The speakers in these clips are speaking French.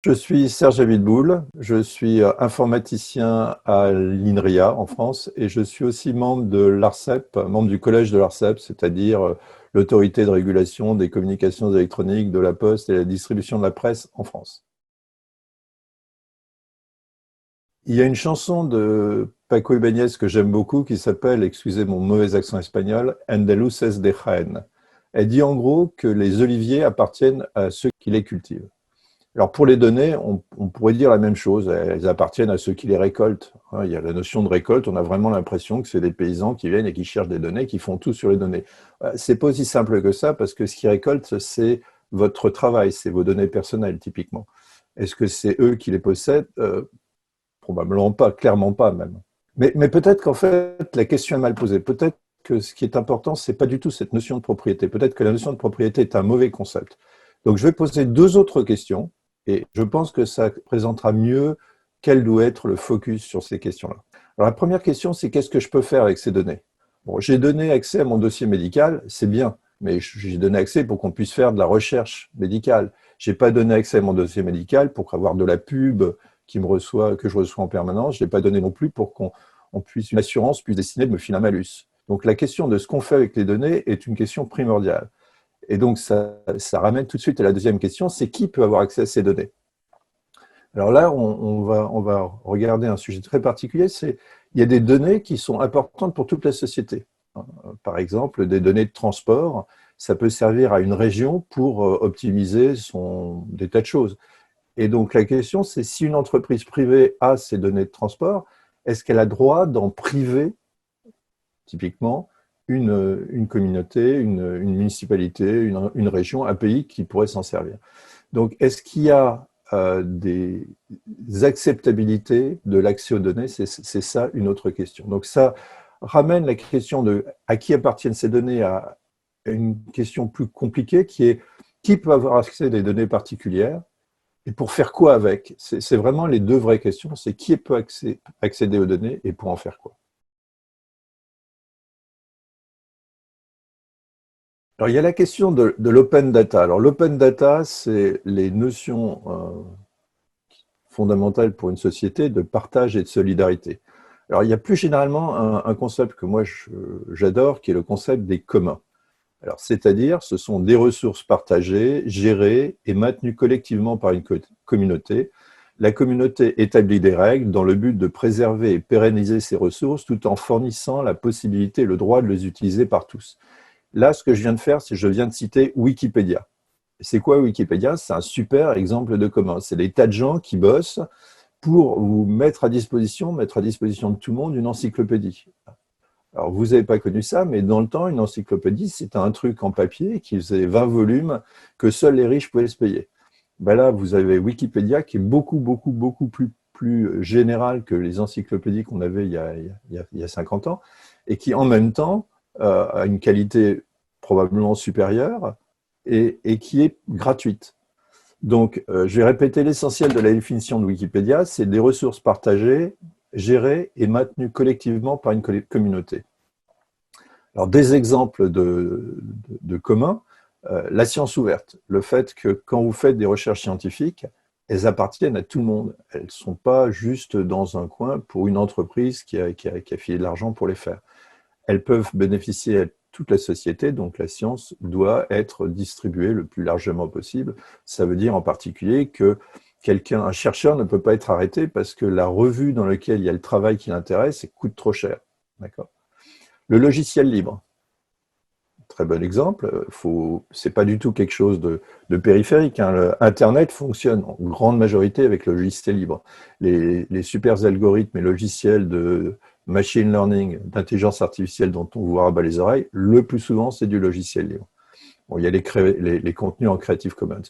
Je suis Serge Abitboul, je suis informaticien à l'INRIA en France et je suis aussi membre de l'ARCEP, membre du collège de l'ARCEP, c'est-à-dire l'autorité de régulation des communications électroniques, de la poste et la distribution de la presse en France. Il y a une chanson de Paco Ibáñez que j'aime beaucoup qui s'appelle, excusez mon mauvais accent espagnol, Andaluces de Jaén. Elle dit en gros que les oliviers appartiennent à ceux qui les cultivent. Alors pour les données, on pourrait dire la même chose, elles appartiennent à ceux qui les récoltent. Il y a la notion de récolte, on a vraiment l'impression que c'est des paysans qui viennent et qui cherchent des données, qui font tout sur les données. C'est pas aussi simple que ça, parce que ce qu'ils récoltent, c'est votre travail, c'est vos données personnelles, typiquement. Est-ce que c'est eux qui les possèdent Probablement pas, clairement pas même. Mais peut-être qu'en fait, la question est mal posée. Peut-être que ce qui est important, c'est pas du tout cette notion de propriété. Peut-être que la notion de propriété est un mauvais concept. Donc je vais poser deux autres questions. Et je pense que ça présentera mieux quel doit être le focus sur ces questions-là. Alors la première question, c'est qu'est-ce que je peux faire avec ces données? Bon, j'ai donné accès à mon dossier médical, c'est bien, mais j'ai donné accès pour qu'on puisse faire de la recherche médicale. J'ai pas donné accès à mon dossier médical pour avoir de la pub que je reçois en permanence. Je l'ai pas donné non plus pour une assurance puisse décider de me filer un malus. Donc la question de ce qu'on fait avec les données est une question primordiale. Et donc, ça ramène tout de suite à la deuxième question, c'est qui peut avoir accès à ces données? Alors là, on va regarder un sujet très particulier, il y a des données qui sont importantes pour toute la société. Par exemple, des données de transport, ça peut servir à une région pour optimiser des tas de choses. Et donc, la question, c'est si une entreprise privée a ces données de transport, est-ce qu'elle a droit d'en priver, typiquement, une communauté, une municipalité, une région, un pays qui pourrait s'en servir. Donc, est-ce qu'il y a des acceptabilités de l'accès aux données? C'est ça une autre question. Donc, ça ramène la question de à qui appartiennent ces données à une question plus compliquée qui est qui peut avoir accès à des données particulières et pour faire quoi avec? C'est vraiment les deux vraies questions. C'est qui peut accéder aux données et pour en faire quoi? Alors, il y a la question de l'open data. Alors, l'open data, c'est les notions fondamentales pour une société de partage et de solidarité. Alors, il y a plus généralement un concept que moi j'adore, qui est le concept des communs. Alors, c'est-à-dire, ce sont des ressources partagées, gérées et maintenues collectivement par une communauté. La communauté établit des règles dans le but de préserver et pérenniser ces ressources tout en fournissant la possibilité et le droit de les utiliser par tous. Là, ce que je viens de faire, c'est que je viens de citer Wikipédia. C'est quoi Wikipédia? C'est un super exemple de commun. C'est des tas de gens qui bossent pour vous mettre à disposition de tout le monde une encyclopédie. Alors, vous n'avez pas connu ça, mais dans le temps, une encyclopédie, c'était un truc en papier qui faisait 20 volumes que seuls les riches pouvaient se payer. Ben là, vous avez Wikipédia qui est beaucoup, beaucoup, beaucoup plus général que les encyclopédies qu'on avait il y a 50 ans et qui, en même temps, a une qualité probablement supérieure et qui est gratuite. Donc, je vais répéter l'essentiel de la définition de Wikipédia, c'est des ressources partagées, gérées et maintenues collectivement par une communauté. Alors, des exemples de communs, la science ouverte, le fait que quand vous faites des recherches scientifiques, elles appartiennent à tout le monde. Elles ne sont pas juste dans un coin pour une entreprise qui a filé de l'argent pour les faire. Elles peuvent bénéficier à toute la société, donc la science doit être distribuée le plus largement possible. Ça veut dire en particulier que un chercheur ne peut pas être arrêté parce que la revue dans laquelle il y a le travail qui l'intéresse coûte trop cher. D'accord ? Le logiciel libre, très bon exemple, c'est pas du tout quelque chose de périphérique. Internet fonctionne en grande majorité avec le logiciel libre. Les super algorithmes et logiciels de machine learning, d'intelligence artificielle dont on vous rabat les oreilles, le plus souvent, c'est du logiciel libre. Bon, il y a les contenus en Creative Commons.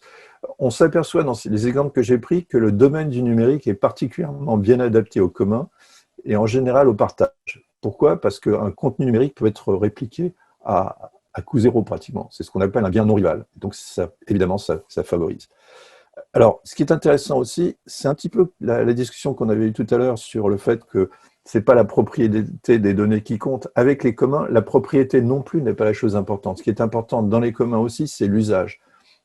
On s'aperçoit dans les exemples que j'ai pris que le domaine du numérique est particulièrement bien adapté au commun et en général au partage. Pourquoi? Parce qu'un contenu numérique peut être répliqué à coût zéro pratiquement. C'est ce qu'on appelle un bien non rival. Donc, évidemment, ça favorise. Alors, ce qui est intéressant aussi, c'est un petit peu la discussion qu'on avait eue tout à l'heure sur le fait que ce n'est pas la propriété des données qui compte. Avec les communs, la propriété non plus n'est pas la chose importante. Ce qui est important dans les communs aussi, c'est l'usage.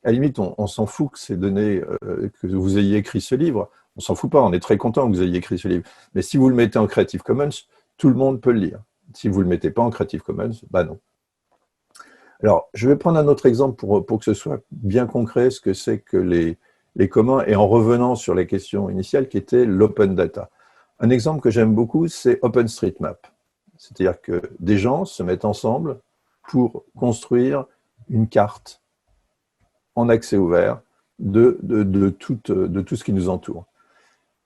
À la limite, on s'en fout que ces données, que vous ayez écrit ce livre, on s'en fout pas, on est très content que vous ayez écrit ce livre. Mais si vous le mettez en Creative Commons, tout le monde peut le lire. Si vous ne le mettez pas en Creative Commons, bah non. Alors, je vais prendre un autre exemple pour que ce soit bien concret ce que c'est que les communs, et en revenant sur la question initiale qui était l'open data. Un exemple que j'aime beaucoup, c'est OpenStreetMap. C'est-à-dire que des gens se mettent ensemble pour construire une carte en accès ouvert de tout ce qui nous entoure.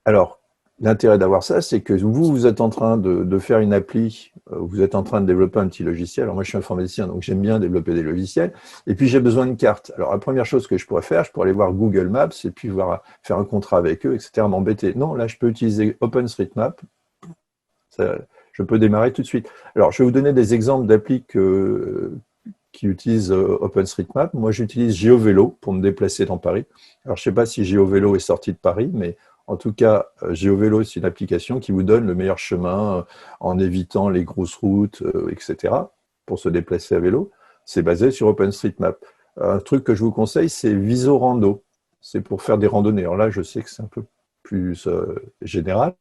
Alors, l'intérêt d'avoir ça, c'est que vous êtes en train de faire une appli, vous êtes en train de développer un petit logiciel. Alors moi, je suis informaticien, donc j'aime bien développer des logiciels. Et puis, j'ai besoin de cartes. Alors, la première chose que je pourrais faire, je pourrais aller voir Google Maps et puis faire un contrat avec eux, etc., m'embêter. Non, là, je peux utiliser OpenStreetMap. Ça, je peux démarrer tout de suite. Alors, je vais vous donner des exemples d'applis qui utilisent OpenStreetMap. Moi, j'utilise GeoVélo pour me déplacer dans Paris. Alors, je ne sais pas si GeoVélo est sorti de Paris, mais en tout cas, GeoVélo, c'est une application qui vous donne le meilleur chemin en évitant les grosses routes, etc., pour se déplacer à vélo. C'est basé sur OpenStreetMap. Un truc que je vous conseille, c'est Visorando. C'est pour faire des randonnées. Alors là, je sais que c'est un peu plus général.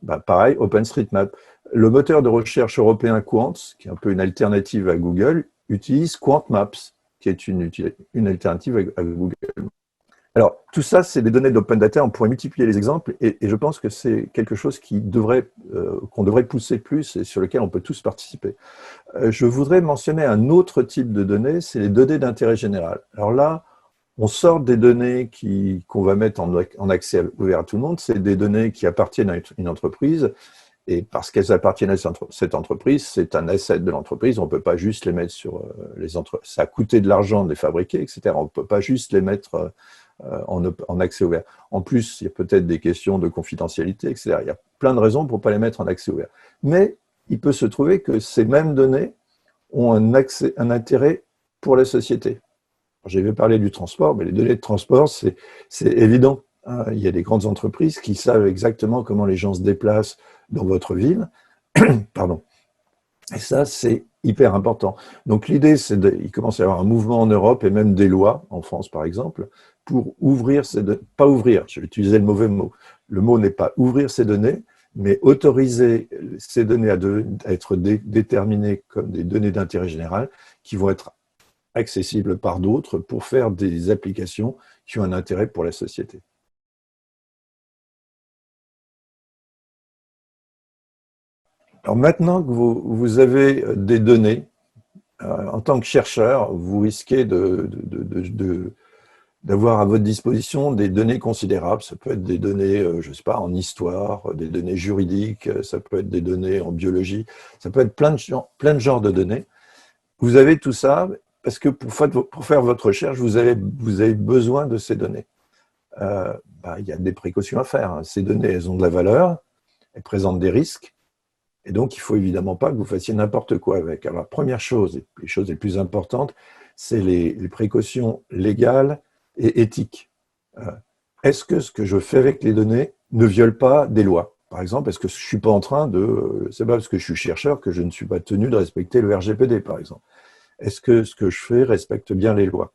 Bah, pareil, OpenStreetMap. Le moteur de recherche européen Qwant, qui est un peu une alternative à Google, utilise Qwant Maps, qui est une alternative à Google. Alors, tout ça, c'est des données d'open data, on pourrait multiplier les exemples, et je pense que c'est quelque chose qu'on devrait pousser plus et sur lequel on peut tous participer. Je voudrais mentionner un autre type de données, c'est les données d'intérêt général. Alors là, on sort des données qu'on va mettre en accès ouvert à tout le monde, c'est des données qui appartiennent à une entreprise, et parce qu'elles appartiennent à cette entreprise, c'est un asset de l'entreprise, on ne peut pas juste les mettre sur les entreprises. Ça a coûté de l'argent de les fabriquer, etc. On ne peut pas juste les mettre en accès ouvert. En plus, il y a peut-être des questions de confidentialité, etc. Il y a plein de raisons pour ne pas les mettre en accès ouvert. Mais il peut se trouver que ces mêmes données ont un intérêt pour la société. J'avais parlé du transport, mais les données de transport, c'est évident. Il y a des grandes entreprises qui savent exactement comment les gens se déplacent dans votre ville. Pardon. Et ça, c'est hyper important. Donc l'idée, c'est il commence à y avoir un mouvement en Europe et même des lois, en France par exemple, pour ouvrir ces données, pas ouvrir, je vais utiliser le mauvais mot. Le mot n'est pas ouvrir ces données, mais autoriser ces données à être déterminées comme des données d'intérêt général qui vont être accessibles par d'autres pour faire des applications qui ont un intérêt pour la société. Alors maintenant que vous avez des données, en tant que chercheur, vous risquez d'avoir à votre disposition des données considérables. Ça peut être des données, je ne sais pas, en histoire, des données juridiques, ça peut être des données en biologie, ça peut être plein de genres de données. Vous avez tout ça parce que pour faire votre recherche, vous avez besoin de ces données. Il y a des précautions à faire. Ces données, elles ont de la valeur, elles présentent des risques, et donc il ne faut évidemment pas que vous fassiez n'importe quoi avec. Alors la première chose, et les choses les plus importantes, c'est les précautions légales et éthiques. Est-ce que ce que je fais avec les données ne viole pas des lois? Par exemple, est-ce que je ne suis pas en train c'est pas parce que je suis chercheur que je ne suis pas tenu de respecter le RGPD, par exemple. Est-ce que ce que je fais respecte bien les lois?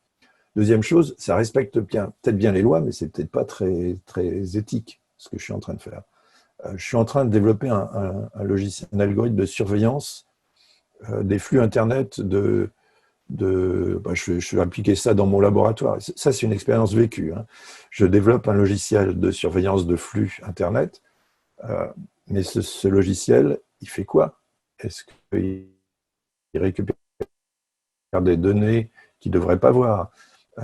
Deuxième chose, ça respecte peut-être bien les lois, mais c'est peut-être pas très, très éthique, ce que je suis en train de faire. Je suis en train de développer un logiciel, un algorithme de surveillance des flux Internet je vais appliquer ça dans mon laboratoire. Ça, c'est une expérience vécue. Hein. Je développe un logiciel de surveillance de flux Internet, mais ce logiciel, il fait quoi? Est-ce qu'il récupère des données qu'il ne devrait pas voir?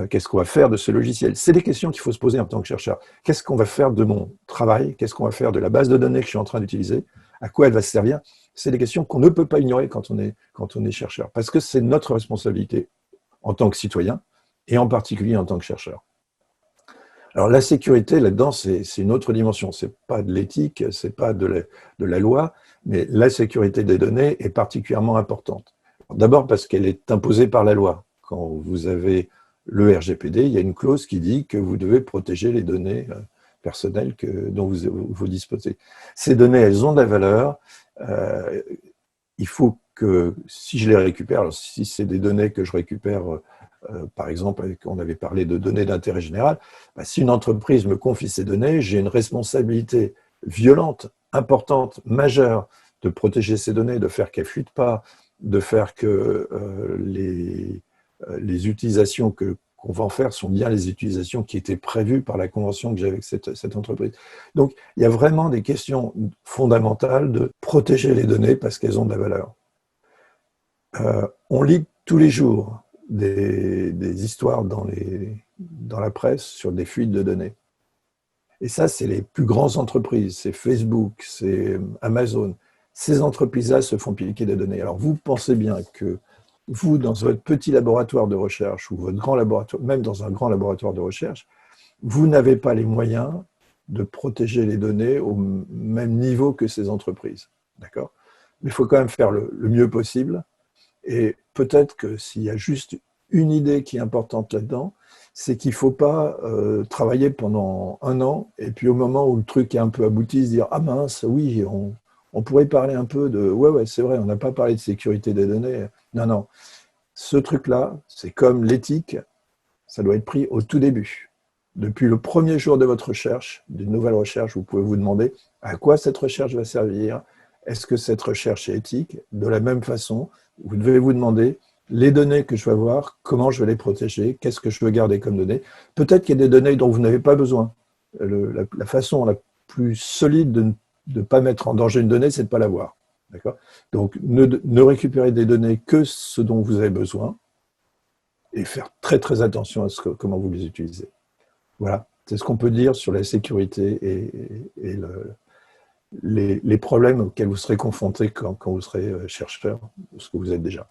Qu'est-ce qu'on va faire de ce logiciel? C'est des questions qu'il faut se poser en tant que chercheur. Qu'est-ce qu'on va faire de mon travail? Qu'est-ce qu'on va faire de la base de données que je suis en train d'utiliser? À quoi elle va se servir? C'est des questions qu'on ne peut pas ignorer quand on est chercheur, parce que c'est notre responsabilité en tant que citoyen, et en particulier en tant que chercheur. Alors la sécurité, là-dedans, c'est une autre dimension. Ce n'est pas de l'éthique, ce n'est pas de la loi, mais la sécurité des données est particulièrement importante. D'abord parce qu'elle est imposée par la loi. Quand vous avez le RGPD, il y a une clause qui dit que vous devez protéger les données personnelles dont vous disposez. Ces données, elles ont de la valeur. Il faut que, si je les récupère, alors si c'est des données que je récupère par exemple, on avait parlé de données d'intérêt général, bah, si une entreprise me confie ces données, j'ai une responsabilité violente, importante, majeure de protéger ces données, de faire qu'elles ne fuitent pas, de faire que les utilisations qu'on va en faire sont bien les utilisations qui étaient prévues par la convention que j'ai avec cette entreprise. Donc, il y a vraiment des questions fondamentales de protéger les données parce qu'elles ont de la valeur. On lit tous les jours des histoires dans la presse sur des fuites de données. Et ça, c'est les plus grandes entreprises, c'est Facebook, c'est Amazon. Ces entreprises-là se font piquer des données. Alors vous pensez bien que vous, dans votre petit laboratoire de recherche ou votre grand laboratoire, même dans un grand laboratoire de recherche, vous n'avez pas les moyens de protéger les données au même niveau que ces entreprises. D'accord ? Mais il faut quand même faire le mieux possible. Et peut-être que s'il y a juste une idée qui est importante là-dedans, c'est qu'il ne faut pas travailler pendant 1 an et puis au moment où le truc est un peu abouti, se dire « Ah mince, oui, on pourrait parler un peu de… Ouais, c'est vrai, on n'a pas parlé de sécurité des données. » Non, non. Ce truc-là, c'est comme l'éthique, ça doit être pris au tout début. Depuis le premier jour de votre recherche, d'une nouvelle recherche, vous pouvez vous demander à quoi cette recherche va servir. Est-ce que cette recherche est éthique? De la même façon, vous devez vous demander les données que je vais avoir, comment je vais les protéger, qu'est-ce que je veux garder comme données. Peut-être qu'il y a des données dont vous n'avez pas besoin. La façon la plus solide de ne pas mettre en danger une donnée, c'est de ne pas l'avoir. Donc, ne récupérez des données que ce dont vous avez besoin et faire très très attention à comment vous les utilisez. Voilà, c'est ce qu'on peut dire sur la sécurité et les problèmes auxquels vous serez confrontés quand vous serez chercheur, ce que vous êtes déjà.